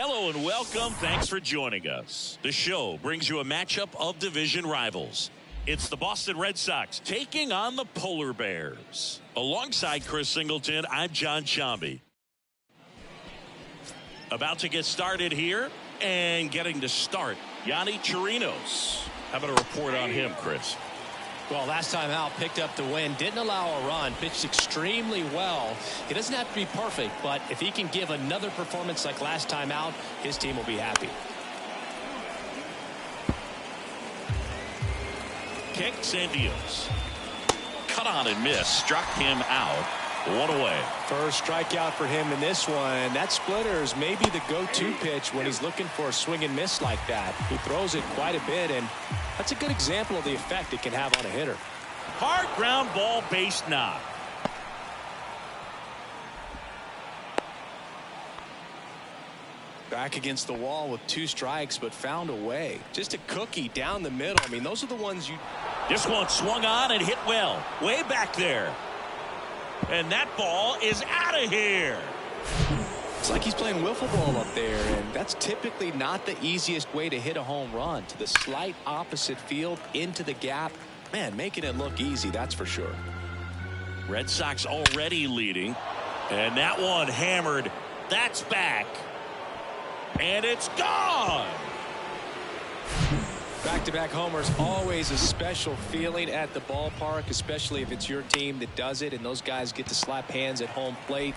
Hello and welcome. Thanks for joining us. The show brings you a matchup of division rivals. It's the Boston Red Sox taking on the Polar Bears. Alongside Chris Singleton, I'm John Shambi. About to get started here and getting to start, Yonny Chirinos. How about a report on him, Chris? Well, last time out, picked up the win, didn't allow a run, pitched extremely well. He doesn't have to be perfect, but if he can give another performance like last time out, his team will be happy. Kicks and deals. Cut on and miss. Struck him out. One away. First strikeout for him in this one. That splitter is maybe the go-to pitch when he's looking for a swing and miss like that. He throws it quite a bit, and that's a good example of the effect it can have on a hitter. Hard ground ball, base knock. Back against the wall with 2 strikes, but found a way. Just a cookie down the middle. I mean, those are the ones you... This one swung on and hit well. Way back there. And that ball is out of here. It's like he's playing wiffle ball up there, and that's typically not the easiest way to hit a home run. To the slight opposite field, into the gap. Man, making it look easy, that's for sure. Red Sox already leading. And that one hammered. That's back. And it's gone. Back-to-back homers, always a special feeling at the ballpark, especially if it's your team that does it and those guys get to slap hands at home plate.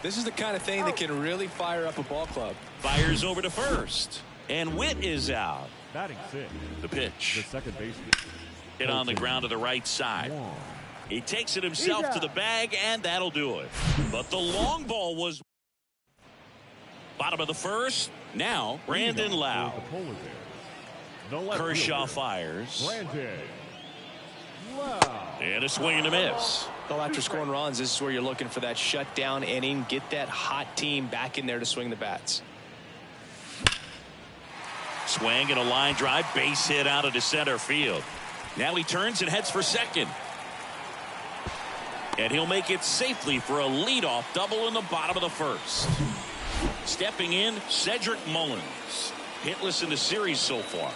This is the kind of thing that can really fire up a ball club. Fires over to first. And Witt is out. Batting fifth. The pitch. The second baseman. Hit on the ground to the right side. He takes it himself to the bag, and that'll do it. But the long ball was bottom of the first. Now, Brandon Lau. Kershaw fires. And a swing and a miss. Well, after scoring runs, this is where you're looking for that shutdown inning. Get that hot team back in there to swing the bats. Swing and a line drive. Base hit out into center field. Now he turns and heads for second. And he'll make it safely for a leadoff double in the bottom of the first. Stepping in, Cedric Mullins. Hitless in the series so far.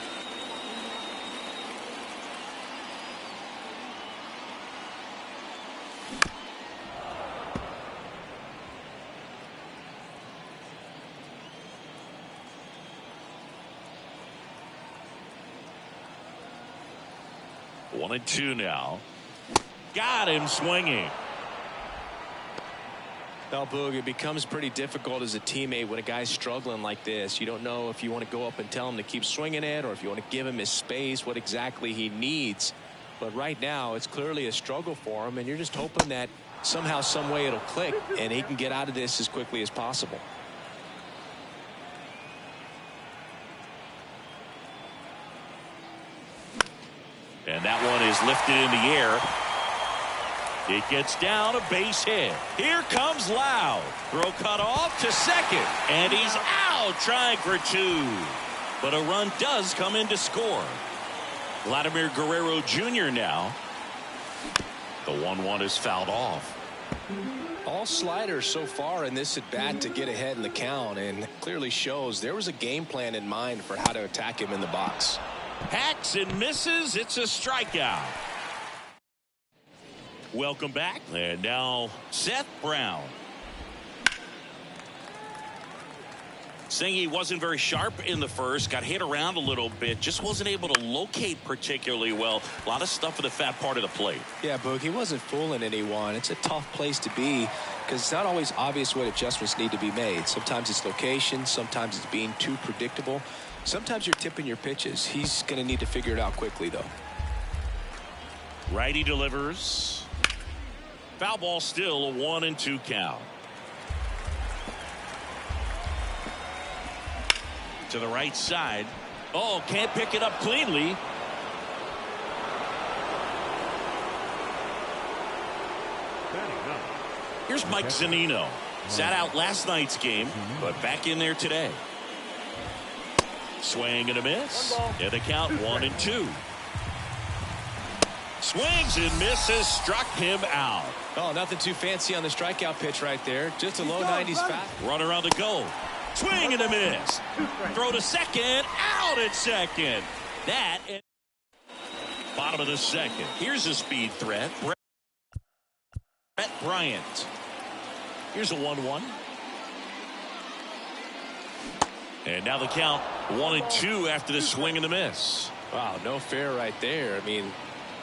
One and two now. Got him swinging. Well, Boog, it becomes pretty difficult as a teammate when a guy's struggling like this. You don't know if you want to go up and tell him to keep swinging it or if you want to give him his space, what exactly he needs. But right now, it's clearly a struggle for him, and you're just hoping that somehow, some way it'll click and he can get out of this as quickly as possible. And that one is lifted in the air. It gets down, a base hit. Here comes Lau. Throw cut off to second. And he's out trying for 2. But a run does come in to score. Vladimir Guerrero Jr. now. The 1-1 is fouled off. All sliders so far in this at bat to get ahead in the count, and clearly shows there was a game plan in mind for how to attack him in the box. Hacks and misses. It's a strikeout. Welcome back. And now Seth Brown. Singy wasn't very sharp in the first. Got hit around a little bit. Just wasn't able to locate particularly well. A lot of stuff in the fat part of the plate. Yeah, Boog, he wasn't fooling anyone. It's a tough place to be because it's not always obvious what adjustments need to be made. Sometimes it's location. Sometimes it's being too predictable. Sometimes you're tipping your pitches. He's going to need to figure it out quickly, though. Righty delivers. Foul ball still, a 1-2 count. To the right side. Oh, can't pick it up cleanly. Here's Mike Zunino. Sat out last night's game, but back in there today. Swing and a miss. And the count 1-2. Swings and misses. Struck him out. Oh, nothing too fancy on the strikeout pitch right there. Just a low 90s fast. Runner on the go. Swing and a miss. Throw to second. Out at second. That. Bottom of the second. Here's a speed threat. Brett Bryant. Here's a 1-1. And now the count 1-2 after the swing and the miss. Wow, no fair right there. I mean,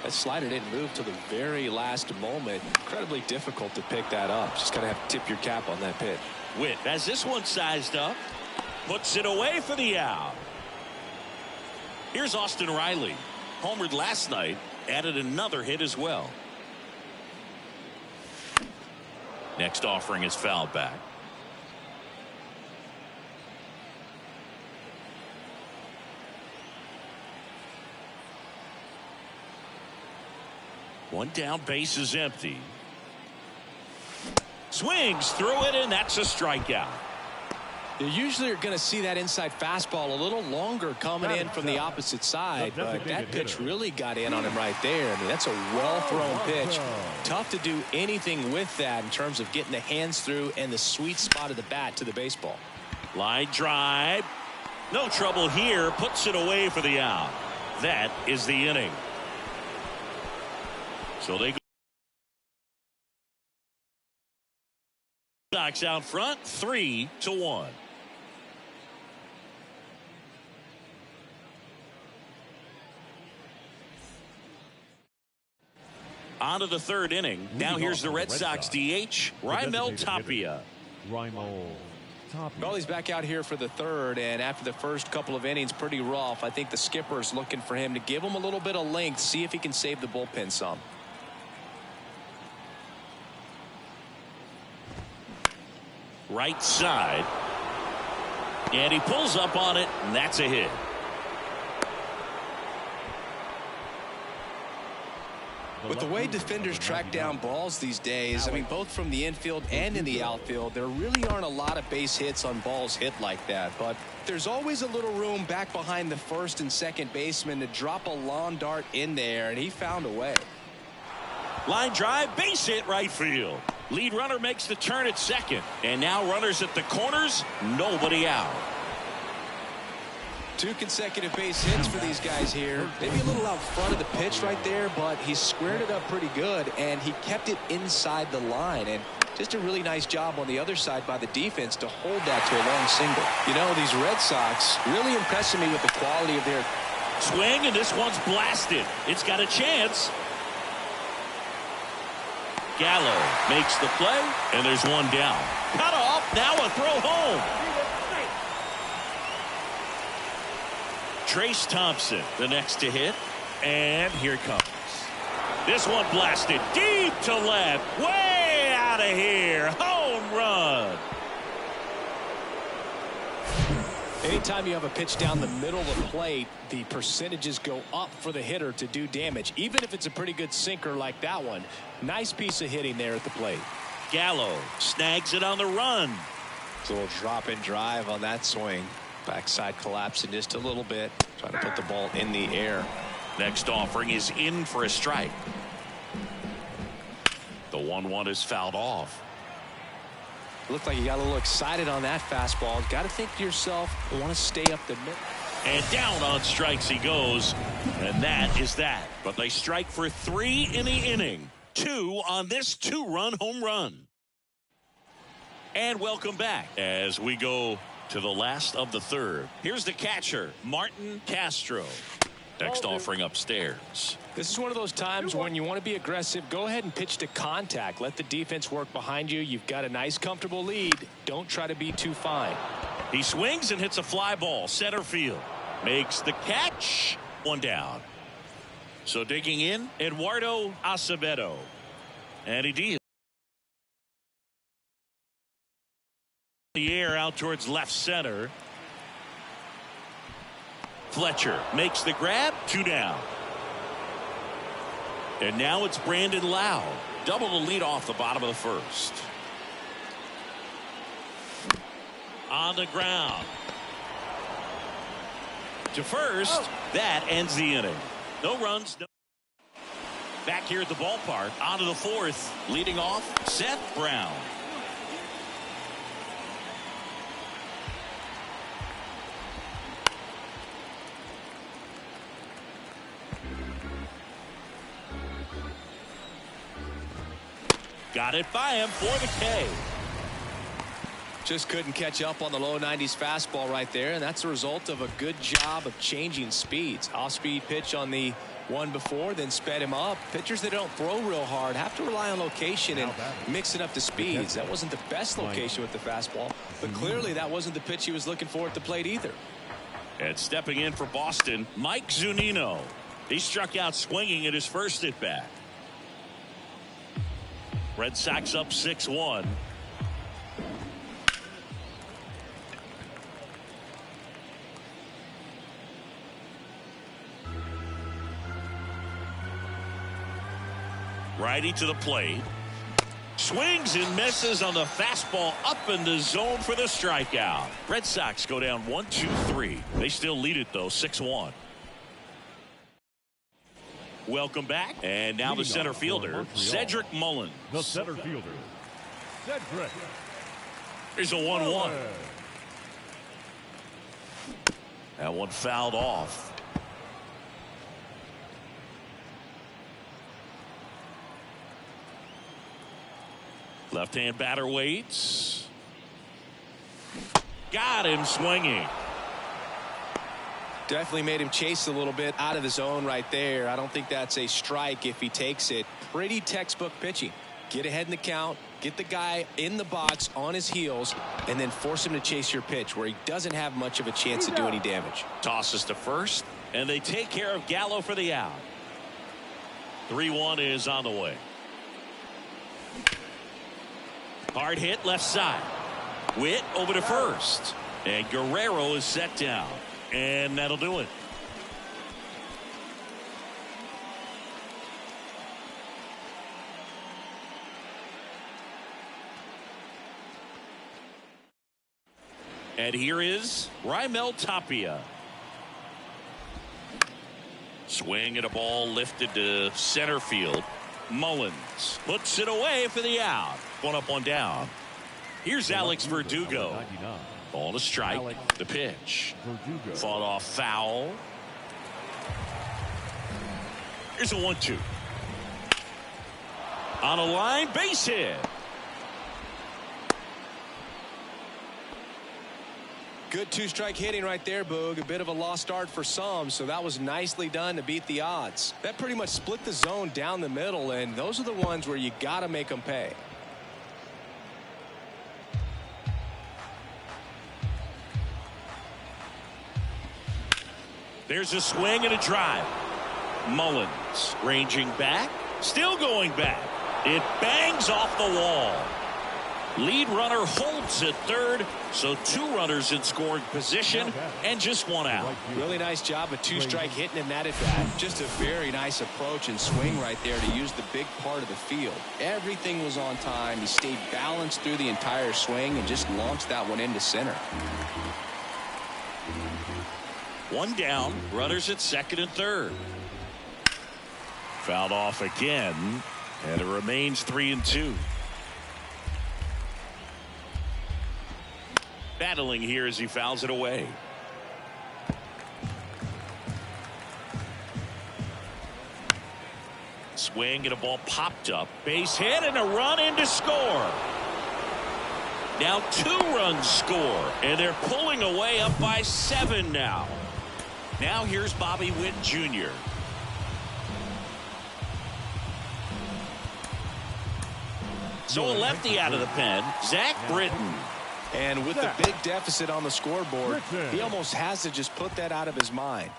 that slider didn't move till the very last moment. Incredibly difficult to pick that up. Just got to have to tip your cap on that pitch. Witt has this one sized up. Puts it away for the out. Here's Austin Riley. Homered last night. Added another hit as well. Next offering is fouled back. One down, base is empty. Swings through it, and that's a strikeout. You usually are going to see that inside fastball a little longer coming in from the opposite side, but that pitch really got in on him right there. I mean, that's a well-thrown pitch. Tough to do anything with that in terms of getting the hands through and the sweet spot of the bat to the baseball. Line drive. No trouble here. Puts it away for the out. That is the inning. So they go. Sox out front 3-1. On to the third inning. Now here's the Red Sox DH, Raimel Tapia. Well, he's back out here for the third, and after the first couple of innings, pretty rough. I think the skipper's looking for him to give him a little bit of length, see if he can save the bullpen some. Right side. And he pulls up on it, and that's a hit. With the way defenders track down balls these days, I mean, both from the infield and in the outfield, there really aren't a lot of base hits on balls hit like that. But there's always a little room back behind the first and second baseman to drop a lawn dart in there, and he found a way. Line drive, base hit right field. Lead runner makes the turn at second. And now runners at the corners, nobody out. 2 consecutive base hits for these guys here. Maybe a little out front of the pitch right there, but he squared it up pretty good, and he kept it inside the line. And just a really nice job on the other side by the defense to hold that to a long single. You know, these Red Sox really impressing me with the quality of their swing, and this one's blasted. It's got a chance. Gallo makes the play, and there's one down. Cut off, now a throw home. Trace Thompson, the next to hit, and here it comes. This one blasted deep to left, way out of here. Home run. Anytime you have a pitch down the middle of the plate, the percentages go up for the hitter to do damage, even if it's a pretty good sinker like that one. Nice piece of hitting there at the plate. Gallo snags it on the run. It's a little drop and drive on that swing. Backside collapsing just a little bit, trying to put the ball in the air. Next offering is in for a strike. The 1-1 is fouled off. Looked like you got a little excited on that fastball. Got to think to yourself, I want to stay up the middle. And down on strikes he goes. And that is that. But they strike for 3 in the inning. 2 on this 2-run home run. And welcome back as we go to the last of the third. Here's the catcher, Martin Castro. Next offering upstairs. This is one of those times when you want to be aggressive. Go ahead and pitch to contact. Let the defense work behind you. You've got a nice, comfortable lead. Don't try to be too fine. He swings and hits a fly ball. Center field. Makes the catch. One down. So digging in, Eduardo Acevedo. And he deals. The air out towards left center. Fletcher makes the grab. 2 down. And now it's Brandon Lowe. Double the lead off the bottom of the first. On the ground. To first. That ends the inning. No runs. No. Back here at the ballpark. On to the fourth. Leading off, Seth Brown. Got it by him for the K. Just couldn't catch up on the low 90s fastball right there, and that's a result of a good job of changing speeds. Off-speed pitch on the one before, then sped him up. Pitchers that don't throw real hard have to rely on location and mix it up to speeds. That wasn't the best location with the fastball, but clearly that wasn't the pitch he was looking for at the plate either. And stepping in for Boston, Mike Zunino. He struck out swinging at his first at-bat. Red Sox up 6-1. Righty to the plate. Swings and misses on the fastball up in the zone for the strikeout. Red Sox go down 1-2-3. They still lead it though, 6-1. Welcome back. And now the center fielder, Cedric Mullins. The center fielder, Cedric. Here's a 1-1. That one fouled off. Left-hand batter waits. Got him swinging. Definitely made him chase a little bit out of the zone right there. I don't think that's a strike if he takes it. Pretty textbook pitching. Get ahead in the count, get the guy in the box on his heels, and then force him to chase your pitch where he doesn't have much of a chance to do any damage. Tosses to first, and they take care of Gallo for the out. 3-1 is on the way. Hard hit left side. Witt over to first. And Guerrero is set down. And that'll do it. And here is Raimel Tapia. Swing and a ball lifted to center field. Mullins puts it away for the out. One up, one down. Here's Alex Verdugo. Ball to strike. The pitch. Fought off foul. Here's a 1-2. On a line, base hit. Good two-strike hitting right there, Boog. A bit of a lost start for some, so that was nicely done to beat the odds. That pretty much split the zone down the middle, and those are the ones where you got to make them pay. There's a swing and a drive. Mullins ranging back, still going back. It bangs off the wall. Lead runner holds at third, so 2 runners in scoring position and just 1 out. Really nice job of two-strike hitting in that at bat. Just a very nice approach and swing right there to use the big part of the field. Everything was on time. He stayed balanced through the entire swing and just launched that one into center. 1 down, runners at second and third. Fouled off again, and it remains 3-2. Battling here as he fouls it away. Swing and a ball popped up. Base hit and a run in to score. Now 2 runs score, and they're pulling away up by 7 now. Now here's Bobby Witt Jr. So a lefty out of the pen, Zach Britton. And with the big deficit on the scoreboard, he almost has to just put that out of his mind.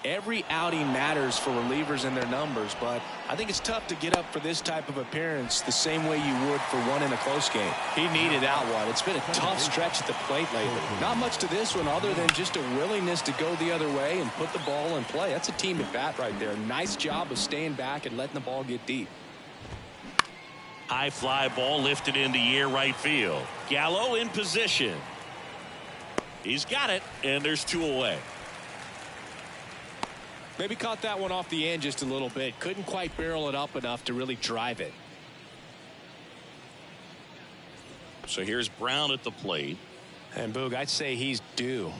Every outing matters for relievers and their numbers, but I think it's tough to get up for this type of appearance the same way you would for one in a close game. He needed that one. It's been a tough stretch at the plate lately. Not much to this one other than just a willingness to go the other way and put the ball in play. That's a team at bat right there. Nice job of staying back and letting the ball get deep. High fly ball lifted in the air right field. Gallo in position. He's got it, and there's 2 away. Maybe caught that one off the end just a little bit. Couldn't quite barrel it up enough to really drive it. So here's Brown at the plate. And Boog, I'd say he's due.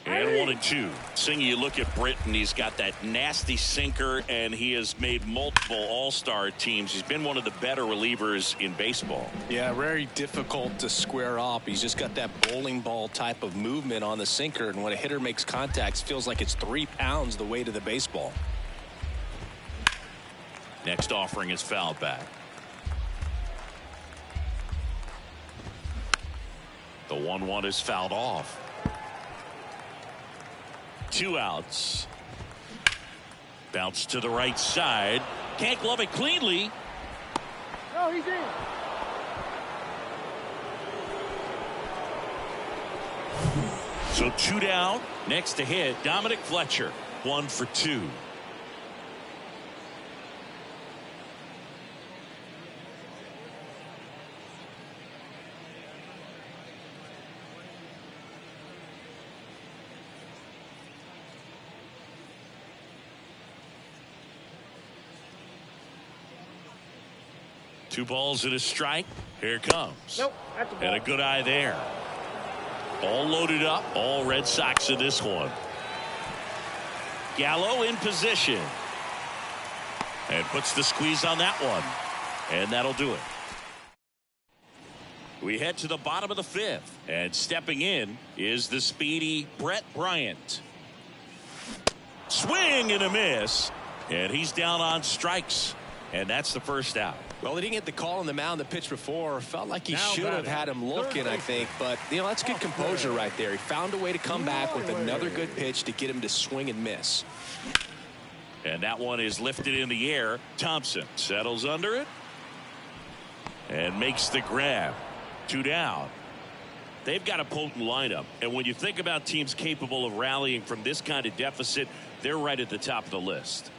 And 1-2. Singy, you look at Britton, he's got that nasty sinker, and he has made multiple all-star teams. He's been one of the better relievers in baseball. Yeah, very difficult to square up. He's just got that bowling ball type of movement on the sinker, and when a hitter makes contact, it feels like it's 3 pounds the weight of the baseball. Next offering is fouled back. The 1-1 is fouled off. 2 outs. Bounce to the right side. Can't glove it cleanly. No, he's in. So 2 down. Next to hit, Dominic Fletcher. 1 for 2. Two balls and a strike. Here it comes. Nope, that's a ball. And a good eye there. All loaded up. All Red Sox in this one. Gallo in position. And puts the squeeze on that one. And that'll do it. We head to the bottom of the 5th. And stepping in is the speedy Brett Bryant. Swing and a miss. And he's down on strikes. And that's the first out. Well, he didn't get the call on the mound the pitch before. Felt like he Now should have batting. had him looking, I think. But, you know, that's good composure right there. He found a way to come back with another good pitch to get him to swing and miss. And that one is lifted in the air. Thompson settles under it. And makes the grab. 2 down. They've got a potent lineup. And when you think about teams capable of rallying from this kind of deficit, they're right at the top of the list.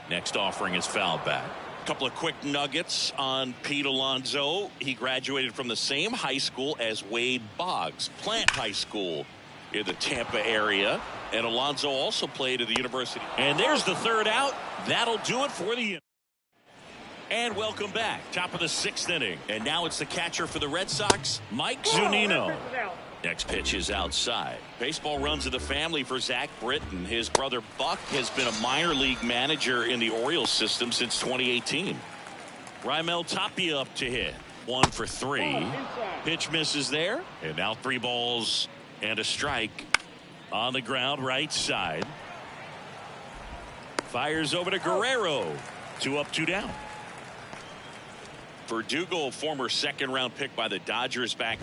Next offering is fouled back. A couple of quick nuggets on Pete Alonso. He graduated from the same high school as Wade Boggs, Plant High School in the Tampa area. And Alonso also played at the university. And there's the 3rd out. That'll do it for the inning. And welcome back. Top of the 6th inning. And now it's the catcher for the Red Sox, Mike Zunino. Next pitch is outside. Baseball runs in the family for Zach Britton. His brother Buck has been a minor league manager in the Orioles system since 2018. Raimel Tapia up to hit. 1 for 3. Pitch misses there. And now 3 balls and a strike on the ground right side. Fires over to Guerrero. 2 up, 2 down. Verdugo, former 2nd-round pick by the Dodgers back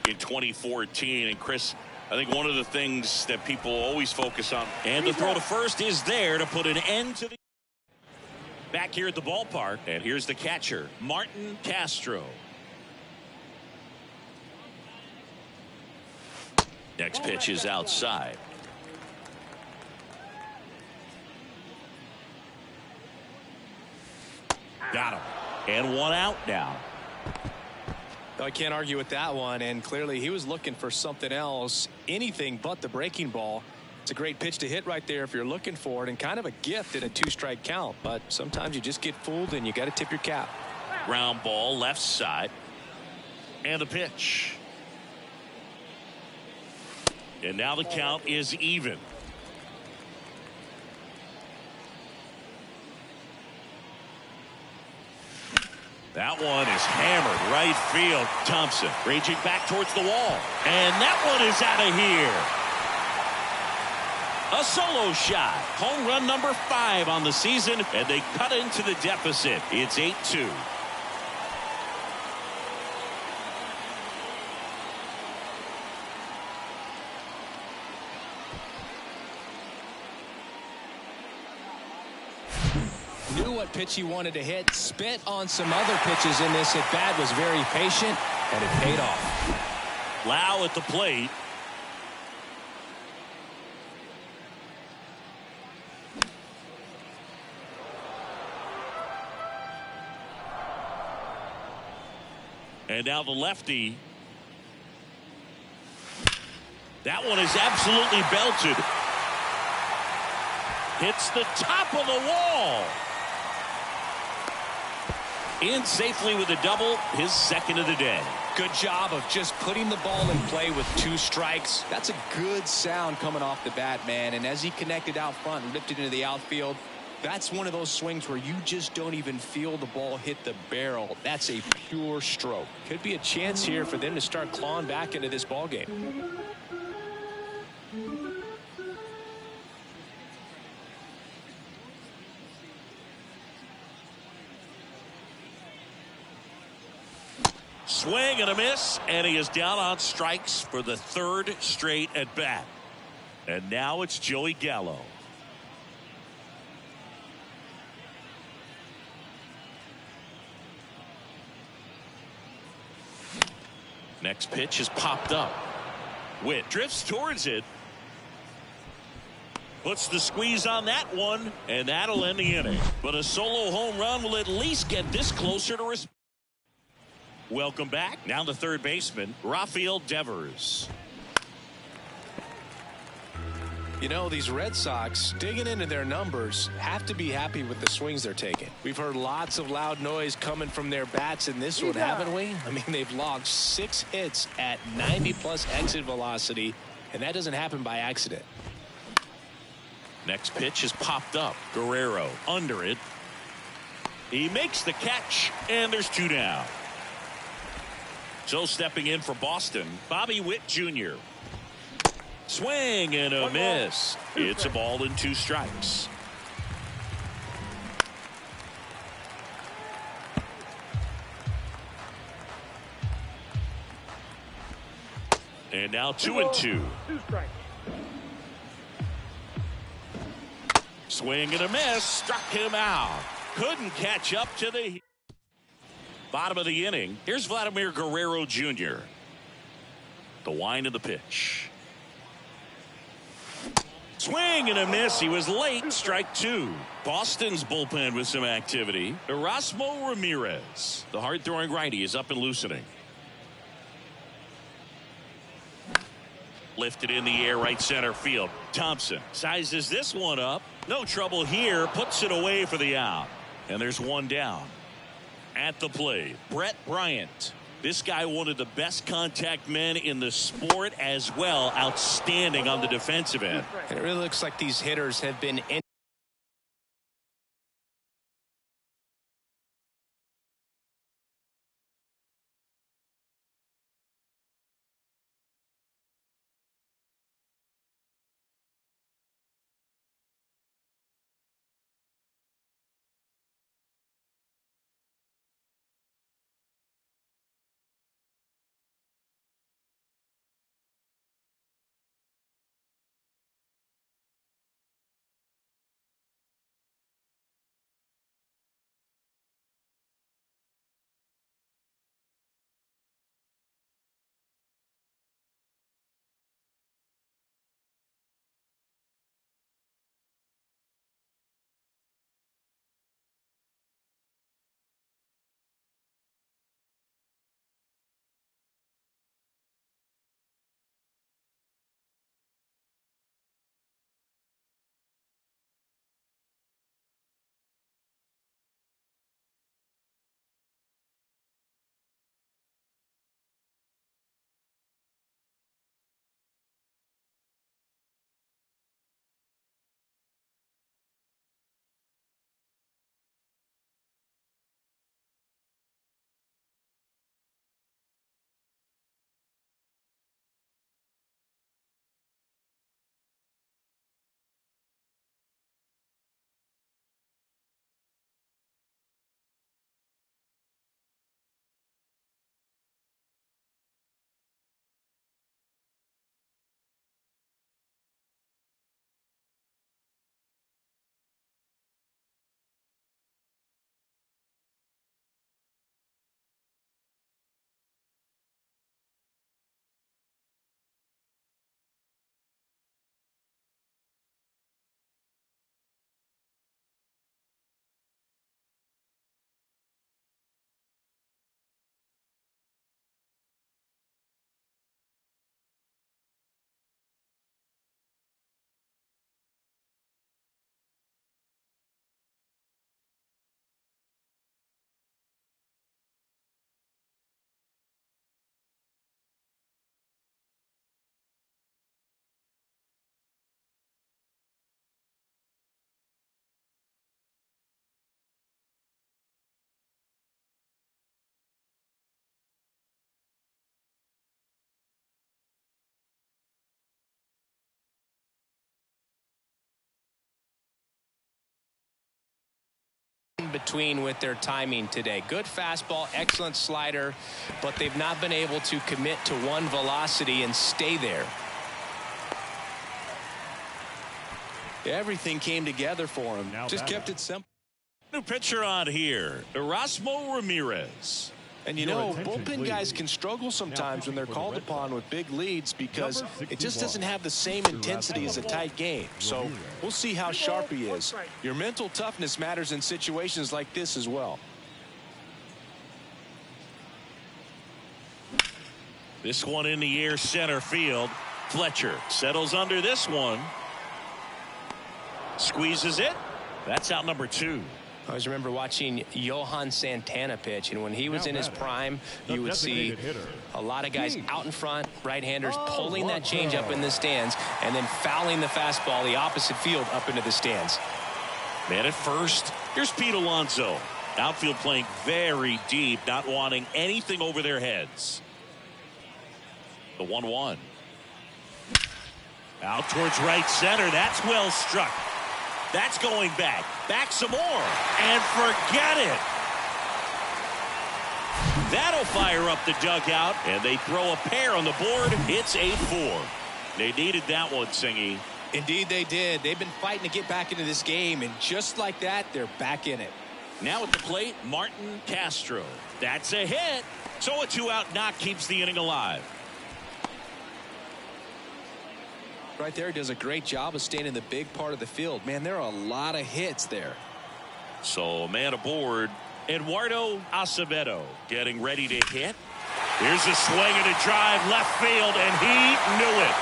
in 2014. And Chris, I think one of the things that people always focus on, and the throw to first is there to put an end to the back here at the ballpark. And here's the catcher, Martin Castro. Next pitch is outside. Got him. And 1 out now. I can't argue with that one, and clearly he was looking for something else, anything but the breaking ball. It's a great pitch to hit right there if you're looking for it, and kind of a gift in a 2-strike count, but sometimes you just get fooled and you got to tip your cap. Ground ball left side, and the pitch. And now the count is even. That one is hammered right field. Thompson raging back towards the wall. And that one is out of here. A solo shot. Home run number 5 on the season. And they cut into the deficit. It's 8-2. Knew what pitch he wanted to hit, spit on some other pitches in this at bat, was very patient, and it paid off. Lau at the plate. And now the lefty. That one is absolutely belted. Hits the top of the wall. In safely with a double, his 2nd of the day. Good job of just putting the ball in play with 2 strikes. That's a good sound coming off the bat, man. And as he connected out front and ripped it into the outfield, that's one of those swings where you just don't even feel the ball hit the barrel. That's a pure stroke. Could be a chance here for them to start clawing back into this ball game. Swing and a miss, and he is down on strikes for the 3rd straight at bat. And now it's Joey Gallo. Next pitch is popped up. Witt drifts towards it. Puts the squeeze on that one, and that'll end the inning. But a solo home run will at least get this closer to respect. Welcome back. Now the third baseman, Rafael Devers. You know, these Red Sox, digging into their numbers, have to be happy with the swings they're taking. We've heard lots of loud noise coming from their bats in this one, haven't we? I mean, they've logged 6 hits at 90+ exit velocity, and that doesn't happen by accident. Next pitch is popped up. Guerrero under it. He makes the catch, and there's 2 down. So stepping in for Boston, Bobby Witt Jr. Swing and a miss. It's a ball and 2 strikes. And now 2-2. 2 strikes. Swing and a miss. Struck him out. Couldn't catch up to the bottom of the inning. Here's Vladimir Guerrero Jr. The wind of the pitch. Swing and a miss. He was late. Strike 2. Boston's bullpen with some activity. Erasmo Ramirez. The hard-throwing righty is up and loosening. Lifted in the air, right center field. Thompson sizes this one up. No trouble here. Puts it away for the out. And there's 1 down. At the plate, Brett Bryant. This guy, one of the best contact men in the sport as well. Outstanding on the defensive end. And it really looks like these hitters have been in between with their timing today. Good fastball, excellent slider, but they've not been able to commit to one velocity and stay there. Everything came together for him. Just kept it simple. New pitcher on here, Erasmo Ramirez. And you know, bullpen guys can struggle sometimes when they're called upon with big leads because it just doesn't have the same intensity as a tight game. So we'll see how sharp he is. Your mental toughness matters in situations like this as well. This one in the air, center field. Fletcher settles under this one. Squeezes it. That's out number 2. I always remember watching Johan Santana pitch, and when he was in his prime, you would see a lot of guys out in front, right-handers pulling that changeup in the stands, and then fouling the fastball the opposite field up into the stands. Man at first. Here's Pete Alonso. Outfield playing very deep, not wanting anything over their heads. The 1-1. Out towards right center. That's well struck. That's going back. Back some more. And forget it. That'll fire up the dugout. And they throw a pair on the board. It's 8-4. They needed that one, Singy. Indeed they did. They've been fighting to get back into this game. And just like that, they're back in it. Now at the plate, Martin Castro. That's a hit. So a 2-out knock keeps the inning alive. Right there, he does a great job of staying in the big part of the field. Man, there are a lot of hits there. So a man aboard, Eduardo Acevedo getting ready to hit. Here's a swing and a drive left field, and he knew it.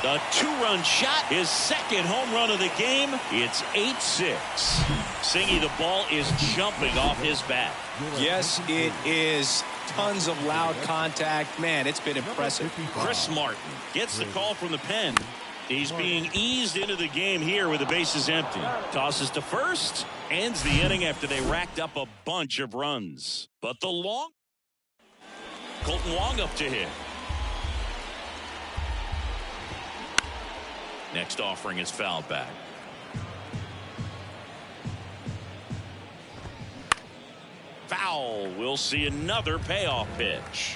The 2-run shot, his second home run of the game. It's 8-6. Singy, the ball is jumping off his bat. Yes, it is. Tons of loud contact. Man, it's been impressive. Chris Martin gets the call from the pen. He's being eased into the game here with the bases empty. Tosses to first. Ends the inning after they racked up a bunch of runs. But the long. Colton Wong up to hit. Next offering is fouled back. Foul. We'll see another payoff pitch.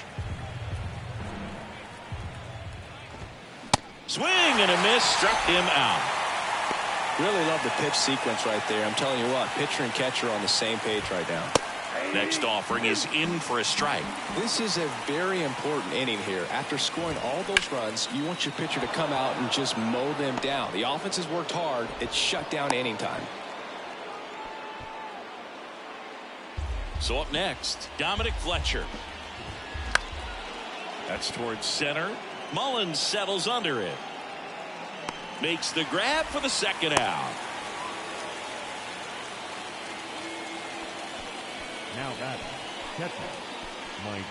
Swing and a miss. Struck him out. Really love the pitch sequence right there. I'm telling you what, pitcher and catcher are on the same page right now. Next offering is in for a strike. This is a very important inning here. After scoring all those runs, you want your pitcher to come out and just mow them down. The offense has worked hard. It's shut down inning time. So up next, Dominic Fletcher. That's towards center. Mullins settles under it. Makes the grab for the second out. Now batting, catcher, Mike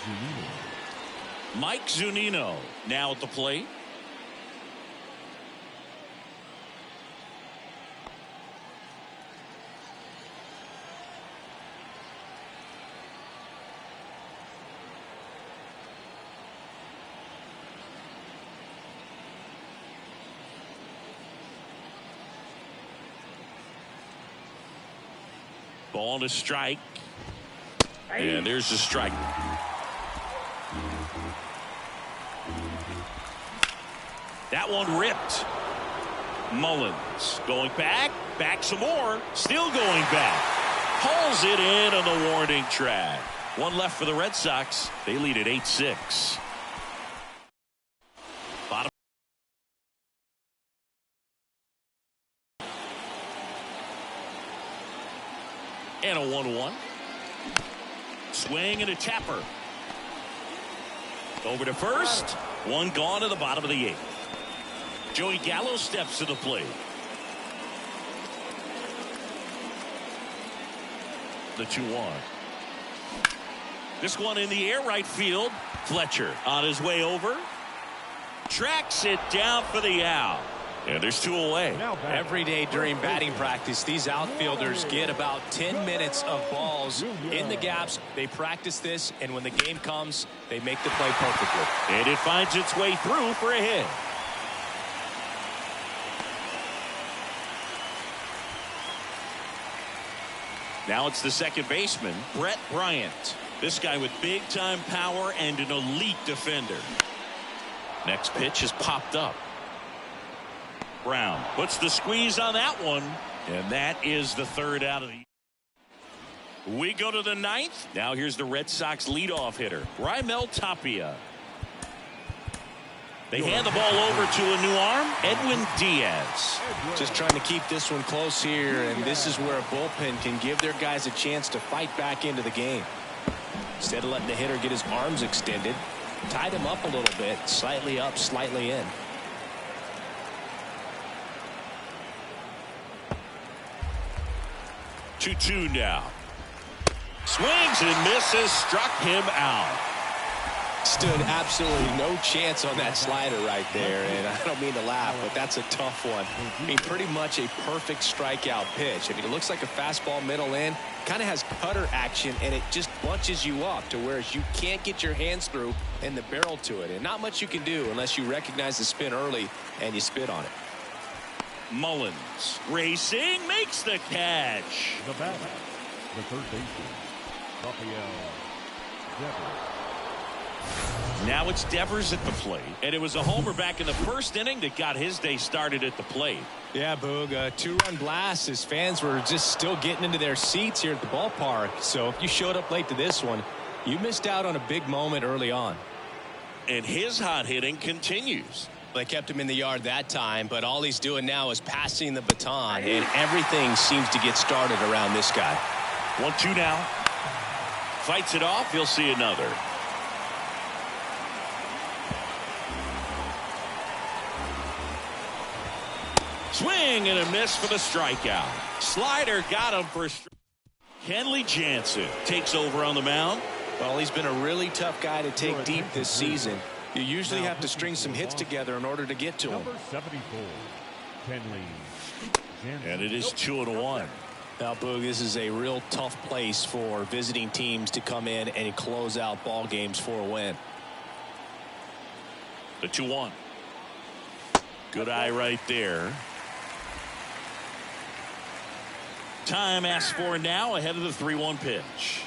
Zunino. Mike Zunino now at the plate. Ball to strike. And there's the strike. That one ripped. Mullins going back. Back some more. Still going back. Hauls it in on the warning track. One left for the Red Sox. They lead at 8-6. Bottom. And a 1-1. Swing and a tapper. Over to first. One gone to the bottom of the 8th. Joey Gallo steps to the plate. The 2-1. This one in the air, right field. Fletcher on his way over. Tracks it down for the out. And there's 2 away. Every day during batting practice, these outfielders get about 10 minutes of balls in the gaps. They practice this, and when the game comes, they make the play perfectly. And it finds its way through for a hit. Now it's the second baseman, Brett Bryant. This guy with big-time power and an elite defender. Next pitch is popped up. Brown puts the squeeze on that one, and that is the third out of the. We go to the ninth. Now here's the Red Sox leadoff hitter, Raimel Tapia. They hand the ball over to a new arm, Edwin Diaz. Just trying to keep this one close here, and this is where a bullpen can give their guys a chance to fight back into the game. Instead of letting the hitter get his arms extended, tied him up a little bit, slightly up, slightly in. 2-2 now. Swings and misses, struck him out. Stood absolutely no chance on that slider right there, and I don't mean to laugh, but that's a tough one. I mean, pretty much a perfect strikeout pitch. I mean, it looks like a fastball middle in, kind of has cutter action, and it just bunches you up to where you can't get your hands through and the barrel to it, and not much you can do unless you recognize the spin early and you spit on it. Mullins racing, makes the catch. The batter, the third baseman, Rafael Devers. Now it's Devers at the plate, and it was a homer back in the first inning that got his day started at the plate. Yeah, Boog, a two-run blast. His fans were just still getting into their seats here at the ballpark. So if you showed up late to this one, you missed out on a big moment early on. And his hot hitting continues. They kept him in the yard that time, but all he's doing now is passing the baton, and everything seems to get started around this guy. 1-2 now. Fights it off. He'll see another. Swing and a miss for the strikeout. Slider got him for a strike. Kenley Jansen takes over on the mound. Well, he's been a really tough guy to take deep this season. You usually have to string some hits together in order to get to him. Number 74, Kenley Jansen. And it is 2-1. Now, Boog, this is a real tough place for visiting teams to come in and close out ball games for a win. The 2-1. Good eye right there. Time asked for now ahead of the 3-1 pitch.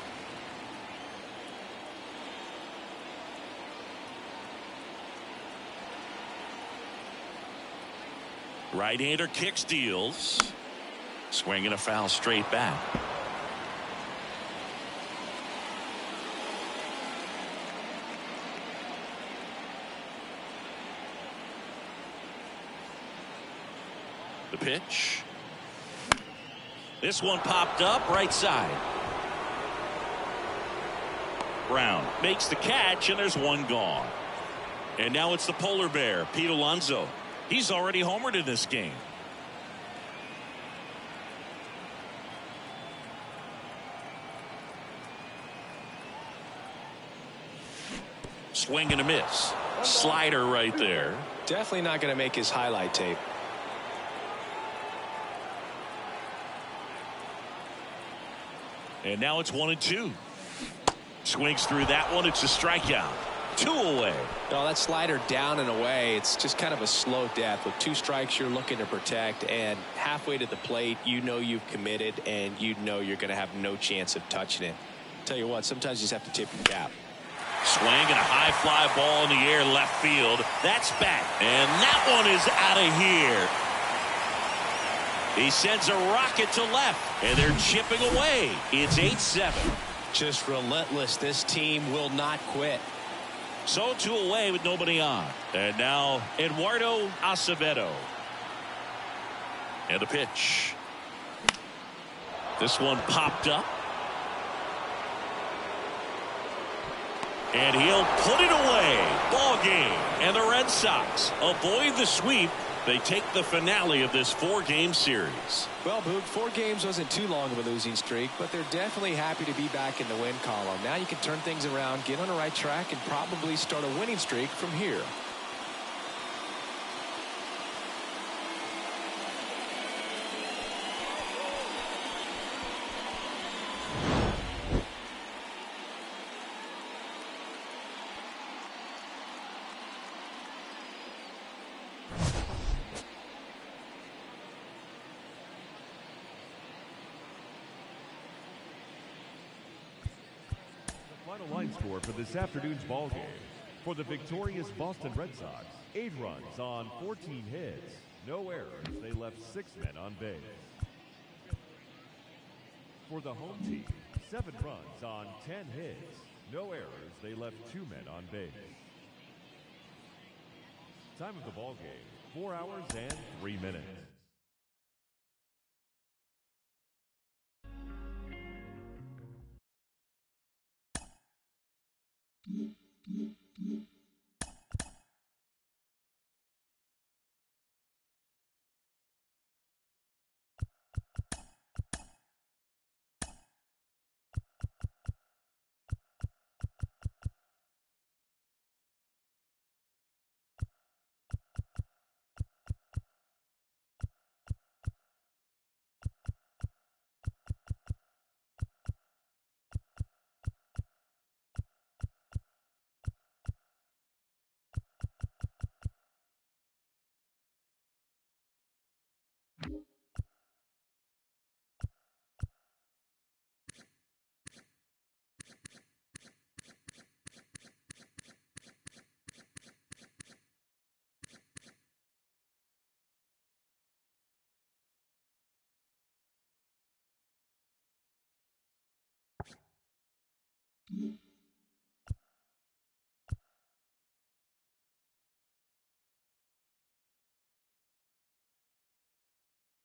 Right-hander kicks, deals. Swing and a foul straight back. The pitch. This one popped up right side. Brown makes the catch, and there's one gone. And now it's the polar bear, Pete Alonso. He's already homered in this game. Swing and a miss. Slider right there. Definitely not going to make his highlight tape. And now it's 1-2. Swings through that one. It's a strikeout. 2 away. No, that slider down and away. It's just kind of a slow death. With 2 strikes, you're looking to protect, and halfway to the plate, you know you've committed, and you know you're going to have no chance of touching it. Tell you what, sometimes you just have to tip your cap. Swing and a high fly ball in the air left field. That's back, and that one is out of here. He sends a rocket to left, and they're chipping away. It's 8-7. Just relentless. This team will not quit. So 2 away with nobody on. And now Eduardo Acevedo. And the pitch. This one popped up. And he'll put it away. Ball game. And the Red Sox avoid the sweep. They take the finale of this 4-game series. Well, Boog, 4 games wasn't too long of a losing streak, but they're definitely happy to be back in the win column. Now you can turn things around, get on the right track, and probably start a winning streak from here. Final line score for this afternoon's ball game. For the victorious Boston Red Sox, 8 runs on 14 hits. No errors. They left 6 men on base. For the home team, 7 runs on 10 hits. No errors. They left 2 men on base. Time of the ball game, 4 hours and 3 minutes.